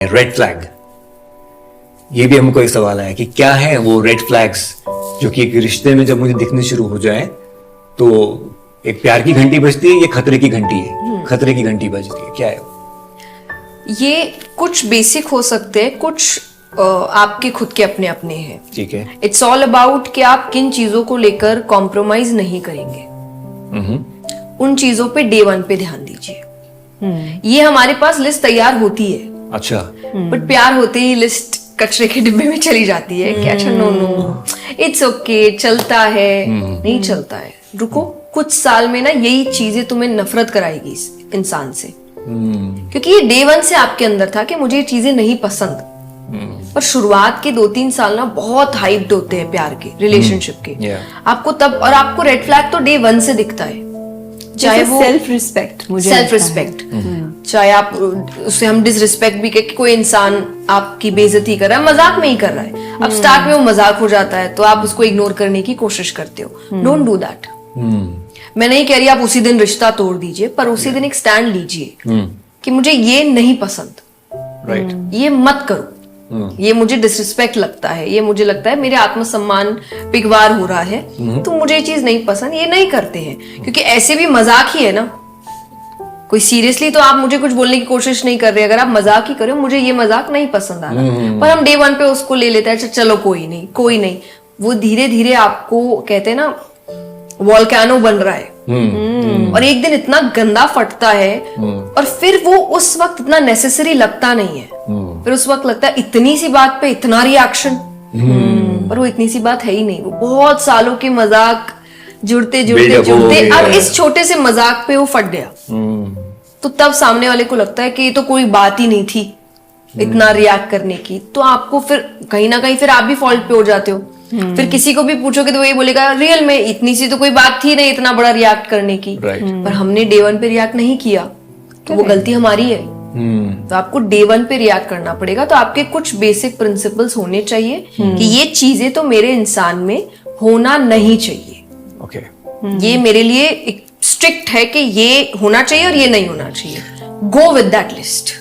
Red flag, ये भी हमको एक सवाल आया कि क्या है वो रेड फ्लैग्स जो कि एक रिश्ते में जब मुझे दिखने शुरू हो जाए तो एक प्यार की घंटी बजती है, ये खतरे की घंटी है, खतरे की घंटी बजती है, क्या है वो? ये कुछ बेसिक हो सकते हैं, कुछ आपके खुद के अपने अपने हैं। ठीक है। इट्स ऑल अबाउट कि आप किन चीजों को लेकर कॉम्प्रोमाइज नहीं करेंगे। उन चीजों पे डे 1 पे ध्यान दीजिए। ये हमारे पास लिस्ट तैयार होती है, अच्छा। बट प्यार होते ही लिस्ट कचरे के डिब्बे में चली जाती है कि अच्छा नो नो इट्स ओके, चलता है। नहीं चलता है, रुको, कुछ साल में ना यही चीजें तुम्हें नफरत कराएगी इस इंसान से, क्योंकि ये डे 1 से आपके अंदर था कि मुझे ये चीजें नहीं पसंद। पर शुरुआत के 2-3 साल ना बहुत हाइप्ड होते हैं प्यार के, रिलेशनशिप के। आपको तब, और आपको रेड फ्लैग तो डे 1 से दिखता है, चाहे वो सेल्फ रिस्पेक्ट, सेल्फ रिस्पेक्ट, चाहे आप उसे हम डिसरिस्पेक्ट भी कहें कि कोई इंसान आपकी बेइज्जती कर रहा है, मजाक में ही कर रहा है। अब स्टार्ट में वो मजाक हो जाता है तो आप उसको इग्नोर करने की कोशिश करते हो। Don't do that. मैं नहीं कह रही आप उसी दिन रिश्ता तोड़ दीजिए, पर उसी दिन एक स्टैंड लीजिए कि मुझे ये नहीं पसंद, राइट, ये मत करो, ये मुझे डिसरिस्पेक्ट लगता है, ये मुझे लगता है मेरे आत्मसम्मान पिघवार हो रहा है, तो मुझे ये चीज नहीं पसंद, ये नहीं करते हैं। क्योंकि ऐसे भी मजाक ही है ना, कोई सीरियसली तो आप मुझे कुछ बोलने की कोशिश नहीं कर रहे। अगर आप मजाक ही कर रहे हो, मुझे ये मजाक नहीं पसंद आ रहा, पर हम डे 1 पे उसको ले लेते हैं, अच्छा चलो कोई नहीं कोई नहीं। वो धीरे धीरे आपको कहते हैं ना वॉल्केनो बन रहा है, और एक दिन इतना गंदा फटता है, और फिर वो उस वक्त इतना नेसेसरी लगता नहीं है। फिर उस वक्त लगता है इतनी सी बात पे इतना रिएक्शन, पर वो इतनी सी बात है ही नहीं। वो बहुत सालों के मजाक जुड़ते जुड़ते जुड़ते अब इस छोटे से मजाक पे वो फट गया। तो तब सामने वाले को लगता है कि ये तो कोई बात ही नहीं थी इतना रिएक्ट करने की। तो आपको फिर कहीं ना कहीं फिर आप भी फॉल्ट पे हो जाते हो। फिर किसी को भी पूछोगे तो वो ये बोलेगा रियल में इतनी सी तो कोई बात थी नहीं इतना बड़ा रिएक्ट करने की, पर हमने डे 1 पे रिएक्ट नहीं किया, तो वो गलती हमारी है। तो आपको डे 1 पे रिएक्ट करना पड़ेगा। तो आपके कुछ बेसिक प्रिंसिपल्स होने चाहिए कि ये चीजें तो मेरे इंसान में होना नहीं चाहिए। ये मेरे लिए एक स्ट्रिक्ट है कि ये होना चाहिए और ये नहीं होना चाहिए। Go with that list.